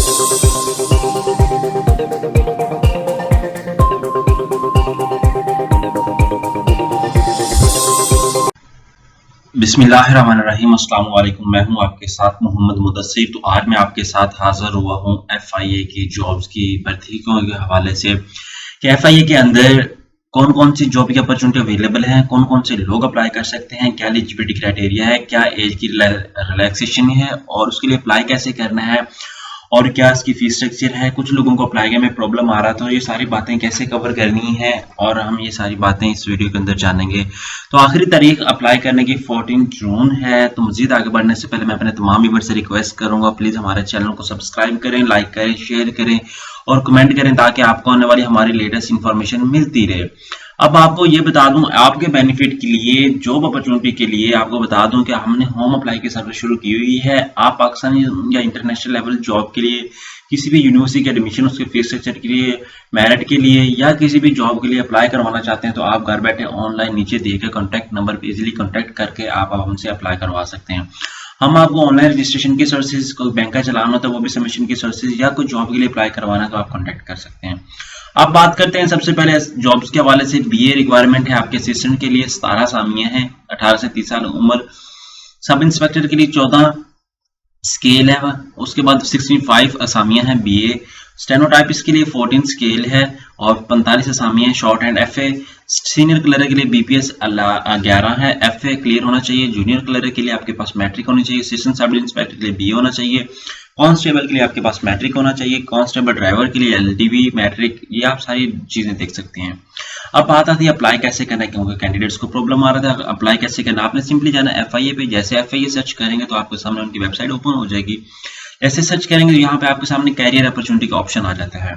बिस्मिल्लाहिर्रहमानिर्रहीम। अस्सलाम वालेकुम। मैं हूं आपके साथ मोहम्मद मुदस्सिर। तो आज मैं आपके साथ हाजिर हुआ हूं FIA की जॉब्स की भर्ती के हवाले से कि FIA के अंदर कौन कौन सी जॉब की अपॉर्चुनिटी अवेलेबल है, कौन कौन से लोग अप्लाई कर सकते हैं, क्या एलिजिबिलिटी क्राइटेरिया है, क्या एज की रिलैक्सेशन है और उसके लिए अप्लाई कैसे करना है और क्या इसकी फीस स्ट्रक्चर है। कुछ लोगों को अप्लाई करने में प्रॉब्लम आ रहा था, ये सारी बातें कैसे कवर करनी है और हम ये सारी बातें इस वीडियो के अंदर जानेंगे। तो आखिरी तारीख अप्लाई करने की 14 जून है। तो मजीद आगे बढ़ने से पहले मैं अपने तमाम व्यूअर्स से रिक्वेस्ट करूंगा, प्लीज हमारे चैनल को सब्सक्राइब करें, लाइक करें, शेयर करें और कमेंट करें ताकि आपको आने वाली हमारी लेटेस्ट इंफॉर्मेशन मिलती रहे। अब आपको ये बता दूं, आपके बेनिफिट के लिए, जॉब अपॉर्चुनिटी के लिए आपको बता दूं कि हमने होम अप्लाई की सर्विस शुरू की हुई है। आप पाकिस्तान या इंटरनेशनल लेवल जॉब के लिए किसी भी यूनिवर्सिटी के एडमिशन, उसके फीस स्ट्रक्चर के लिए, मेरिट के लिए या किसी भी जॉब के लिए अप्लाई करवाना चाहते हैं तो आप घर बैठे ऑनलाइन नीचे दिए गए कॉन्टैक्ट नंबर पर इजीली कॉन्टैक्ट करके आप हमसे अप्लाई करवा सकते हैं। हम आपको ऑनलाइन रजिस्ट्रेशन की सर्विसेज, कोई बैंक का चलाना होता है वो भी सबमिशन की सर्विसेज या कोई जॉब के लिए अप्लाई करवाना है तो आप कॉन्टैक्ट कर सकते हैं। अब बात करते हैं सबसे पहले जॉब्स के हवाले से। BA रिक्वायरमेंट है आपके असिस्टेंट के लिए, 17 असामियां हैं, 18 से 30 साल उम्र। सब इंस्पेक्टर के लिए 14 स्केल है। उसके बाद 65 असामियां हैं BA। स्टेनोटाइपिस्ट के लिए 14 स्केल है और 45 असामियां हैं short hand FA। Senior clerk के लिए BPS 11 है, FA क्लियर होना चाहिए। जूनियर क्लर्क के लिए आपके पास मैट्रिक होनी चाहिए। असिस्टेंट सब इंस्पेक्टर के लिए BA होना चाहिए। कांस्टेबल के लिए आपके पास मैट्रिक होना चाहिए। कांस्टेबल ड्राइवर के लिए LDB मैट्रिक, ये आप सारी चीजें देख सकते हैं। अब बात आती है अप्लाई कैसे करना है, क्योंकि कैंडिडेट्स को प्रॉब्लम आ रहा था अप्लाई कैसे करना। आपने सिंपली जाना FIA पे, जैसे FIA सर्च करेंगे तो आपके सामने उनकी वेबसाइट ओपन हो जाएगी। ऐसे सर्च करेंगे तो यहाँ पे आपके सामने कैरियर अपॉर्चुनिटी का ऑप्शन आ जाता है।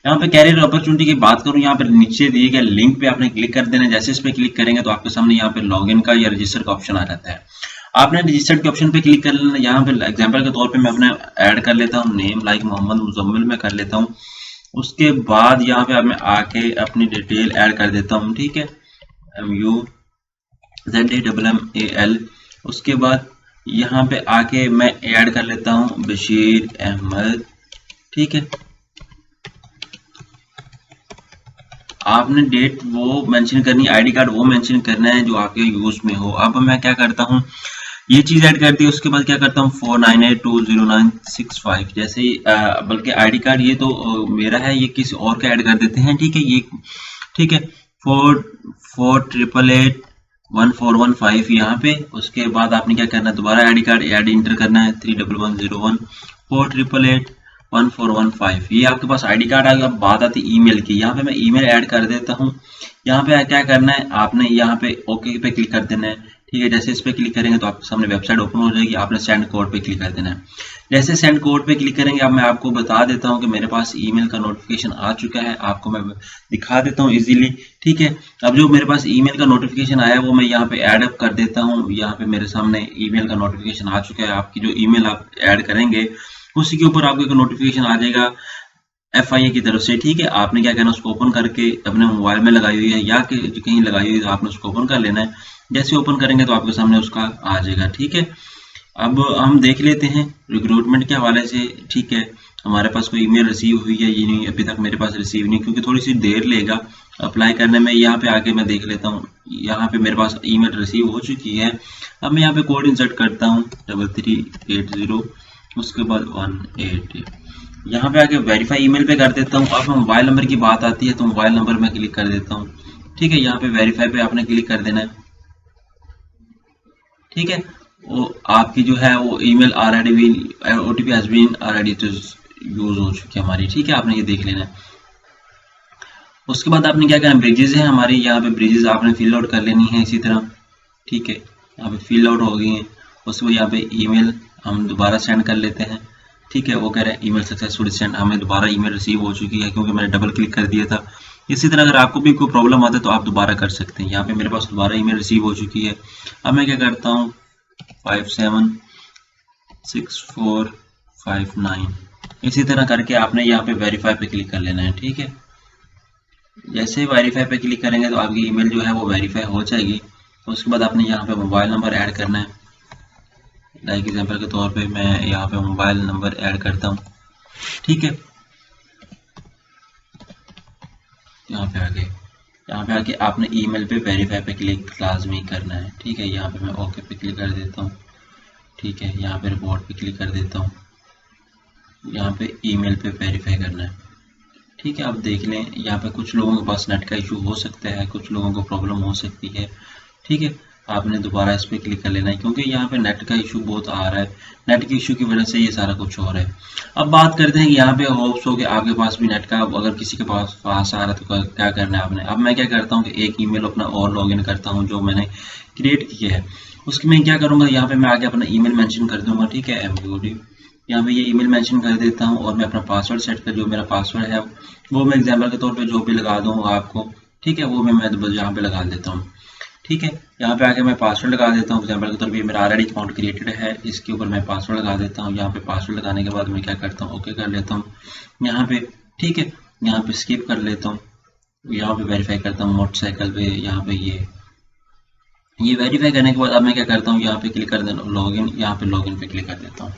यहाँ पे कैरियर अपॉर्चुनिटी की बात करूँ, यहाँ पे नीचे दिए गए लिंक पे आपने क्लिक कर देना है। जैसे इस पे क्लिक करेंगे तो आपके सामने यहाँ पे लॉगिन का या रजिस्टर का ऑप्शन आ जाता है। आपने रजिस्टर्ड के ऑप्शन पे क्लिक कर लेना। यहाँ पे एग्जांपल के तौर पे मैं अपने ऐड कर लेता हूँ नेम, लाइक मोहम्मद मुजम्मिल में कर लेता हूँ। उसके बाद यहाँ पे मैं आके अपनी डिटेल ऐड कर देता हूँ, ठीक है, MUZAMMAL। उसके बाद यहाँ पे आके मैं ऐड कर लेता हूँ बशीर अहमद, ठीक है। आपने डेट वो मेंशन करनी, ID कार्ड वो मेंशन करना है जो आपके यूज में हो। अब मैं क्या करता हूँ, ये चीज ऐड कर दी। उसके बाद क्या करता हूँ 49820965 जैसे ही, बल्कि ID कार्ड ये तो मेरा है, ये किसी और का ऐड कर देते हैं, ठीक है। ये ठीक है 448814115 यहाँ पे। उसके बाद आपने क्या करना है, दोबारा ID कार्ड ऐड इंटर करना है 3110148811415। ये आपके पास ID कार्ड आ गया। अब बात आती है ईमेल की। यहाँ पे मैं ईमेल ऐड कर देता हूँ। यहाँ पे क्या करना है, आपने यहाँ पे ओके पे क्लिक कर देना है, ठीक है। जैसे इस पे क्लिक करेंगे तो आपके सामने वेबसाइट ओपन हो जाएगी। आपने सेंड कोड पे क्लिक कर देना है। जैसे सेंड कोड पे क्लिक करेंगे, अब मैं आपको बता देता हूँ कि मेरे पास ईमेल का नोटिफिकेशन आ चुका है। आपको मैं दिखा देता हूँ इजीली, ठीक है। अब जो मेरे पास ईमेल का नोटिफिकेशन आया है वो मैं यहाँ पे ऐड अप कर देता हूँ। यहाँ पे मेरे सामने ईमेल का नोटिफिकेशन आ चुका है। आपकी जो ईमेल आप ऐड करेंगे उसी के ऊपर आपको एक नोटिफिकेशन आ जाएगा FIA की तरफ से, ठीक है। आपने क्या करना, उसको ओपन करके अपने मोबाइल में लगाई हुई है या कहीं लगाई हुई है तो आपने उसको ओपन कर लेना है। जैसे ओपन करेंगे तो आपके सामने उसका आ जाएगा, ठीक है। अब हम देख लेते हैं रिक्रूटमेंट के हवाले से, ठीक है। हमारे पास कोई ईमेल रिसीव हुई है ये नहीं, अभी तक मेरे पास रिसीव नहीं, क्योंकि थोड़ी सी देर लेगा अप्लाई करने में। यहाँ पे आके मैं देख लेता हूँ, यहाँ पे मेरे पास ईमेल रिसीव हो चुकी है। अब मैं यहाँ पे कोड इंसर्ट करता हूँ 3380, उसके बाद 180। यहाँ पे आके वेरीफाई ईमेल पे कर देता हूँ। अब मोबाइल नंबर की बात आती है तो मोबाइल नंबर में क्लिक कर देता हूँ, ठीक है। यहाँ पे वेरीफाई पे आपने क्लिक कर देना है, ठीक है। वो आपकी जो है वो ईमेल ऑलरेडी भी OTP हैज बीन ऑलरेडी तो यूज हो चुकी है हमारी, ठीक है। आपने ये देख लेना है। उसके बाद आपने क्या करना, ब्रिजेस है हमारी, यहाँ पे ब्रिजेस आपने फिल आउट कर लेनी है इसी तरह, ठीक है। यहाँ पे फिल आउट हो गई है। उसके बाद यहाँ पे ईमेल हम दोबारा सेंड कर लेते हैं, ठीक है। वो कह रहे हैं ईमेल सक्सेसफुली सेंड, हमें दोबारा ईमेल रिसीव हो चुकी है क्योंकि मैंने डबल क्लिक कर दिया था। इसी तरह अगर आपको भी कोई प्रॉब्लम आता है तो आप दोबारा कर सकते हैं। यहाँ पे मेरे पास दोबारा ईमेल रिसीव हो चुकी है। अब मैं क्या करता हूँ 576459, इसी तरह करके आपने यहाँ पे वेरीफाई पे क्लिक कर लेना है, ठीक है। जैसे ही वेरीफाई पे क्लिक करेंगे तो आपकी ईमेल जो है वो वेरीफाई हो जाएगी। तो उसके बाद आपने यहाँ पे मोबाइल नंबर ऐड करना है। लाइक एग्जांपल के तौर पे मैं यहाँ पे मोबाइल नंबर ऐड करता हूँ, ठीक है, यहाँ पे आके आपने ईमेल पे वेरीफाई पे क्लिक लाजमी करना है। ठीक है, यहाँ पे मैं ओके पे क्लिक कर देता हूँ। ठीक है, यहाँ पे रिपोर्ट पे क्लिक कर देता हूँ। यहाँ पे ईमेल पे वेरीफाई करना है। ठीक है, आप देख लें, यहाँ पे कुछ लोगों के पास नेट का इशू हो सकता है, कुछ लोगों को प्रॉब्लम हो सकती है। ठीक है, आपने दोबारा इस पर क्लिक कर लेना है, क्योंकि यहाँ पे नेट का इशू बहुत आ रहा है। नेट के इशू की वजह से ये सारा कुछ हो रहा है। अब बात करते हैं कि यहाँ पे होप्स हो कि आपके पास भी नेट का, अगर किसी के पास आ रहा है तो क्या करना है आपने। अब मैं क्या करता हूँ कि एक ईमेल अपना और लॉगिन करता हूँ जो मैंने क्रिएट किया है। उसकी मैं क्या करूँगा, यहाँ पे मैं आगे अपना ईमेल मेंशन कर दूंगा। ठीक है, MBOD यहाँ पे ये ईमेल मेंशन कर देता हूँ, और मैं अपना पासवर्ड सेट कर, जो मेरा पासवर्ड है वो मैं एग्जाम्पल के तौर पे जो भी लगा दूंगा आपको। ठीक है, वो मैं यहाँ पे लगा देता हूँ। ठीक है, यहाँ पे आके मैं पासवर्ड लगा देता हूँ एग्जाम्पल के तौर पे। मेरा ऑलरेडी अकाउंट क्रिएटेड है, इसके ऊपर मैं पासवर्ड लगा देता हूँ। यहाँ पे पासवर्ड लगाने के बाद मैं क्या करता हूँ, ओके कर लेता हूँ यहाँ पे। ठीक है, यहाँ पे स्किप कर लेता हूँ, यहाँ पे वेरीफाई करता हूँ मोटरसाइकिल पे। यहाँ पे ये वेरीफाई करने के बाद अब मैं क्या करता हूँ, यहाँ पे क्लिक कर देता हूँ लॉगिन, यहाँ पे लॉगिन पे क्लिक कर देता हूँ।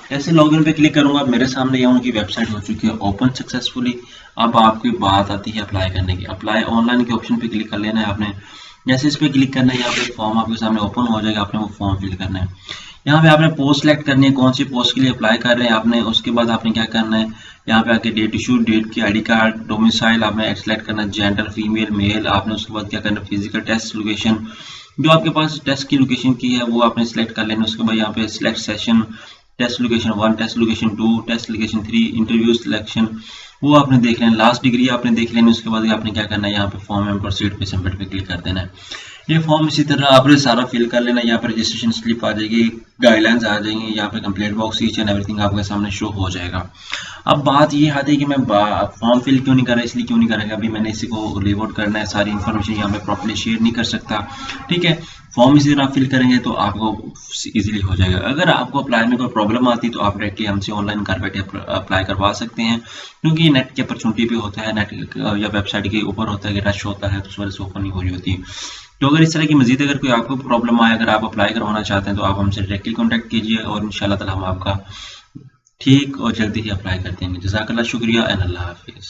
जैसे लॉगिन पे क्लिक करूंगा, मेरे सामने यहाँ उनकी वेबसाइट हो चुकी है ओपन सक्सेसफुली। अब आपकी बात आती है अप्लाई करने की। अप्लाई ऑनलाइन के ऑप्शन पे क्लिक कर लेना है आपने। जैसे इस पे क्लिक करना है, यहाँ पे फॉर्म आपके सामने ओपन हो जाएगा, आपने वो फॉर्म फिल करना है। यहाँ पे आपने पोस्ट सेलेक्ट करनी है, कौन सी पोस्ट के लिए अप्लाई कर रहे हैं आपने। उसके बाद आपने क्या करना है, यहाँ पे आके डेट इशू, डेट की ID कार्ड, डोमिसाइल आपने सेलेक्ट करना है, जेंडर फीमेल मेल। आपने उसके बाद क्या करना है, फिजिकल टेस्ट लोकेशन, जो आपके पास टेस्ट की लोकेशन की है वो आपने सेलेक्ट कर लेना। उसके बाद यहाँ पे select session, test location 1, test location 2, test location 3, interview selection, वो आपने देख लेना। लास्ट डिग्री आपने देख लेनी। उसके बाद आपने क्या करना है, यहाँ पे फॉर्म में प्रोसीड पे सबमिट पे क्लिक कर देना है। ये फॉर्म इसी तरह आपने सारा फिल कर लेना। यहाँ पे रजिस्ट्रेशन स्लिप आ जाएगी, गाइडलाइंस आ जाएंगी, यहाँ पे complete box each and everything आपके सामने शो हो जाएगा। अब बात ये आती है कि मैं फॉर्म फिल क्यों नहीं कर रहा, इसलिए क्यों नहीं करेंगे, अभी मैंने इसी को लीव आउट करना है, सारी इन्फॉर्मेशन यहाँ पे प्रॉपर्ली शेयर नहीं कर सकता। ठीक है, फॉर्म इसी तरह फिल करेंगे तो आपको इजीली हो जाएगा। अगर आपको अप्लाई में कोई प्रॉब्लम आती है तो आप डायरेक्टली हमसे ऑनलाइन घर बैठे अप्लाई करवा सकते हैं, क्योंकि नेट की अपॉर्चुनिटी भी होता है, नेट या वेबसाइट के ऊपर होता है कि रश होता है तो उस वजह से ओपन नहीं हो रही होती। तो अगर इस तरह की मजीद अगर कोई आपको प्रॉब्लम आए, अगर आप अप्लाई करवाना चाहते हैं तो आप हमसे डायरेक्टली कॉन्टैक्ट कीजिए, और इंशाल्लाह ताला हम आपका ठीक और जल्दी ही अप्लाई कर देंगे। जज़ाकल्लाह, शुक्रिया एंड अल्लाह हाफिज़।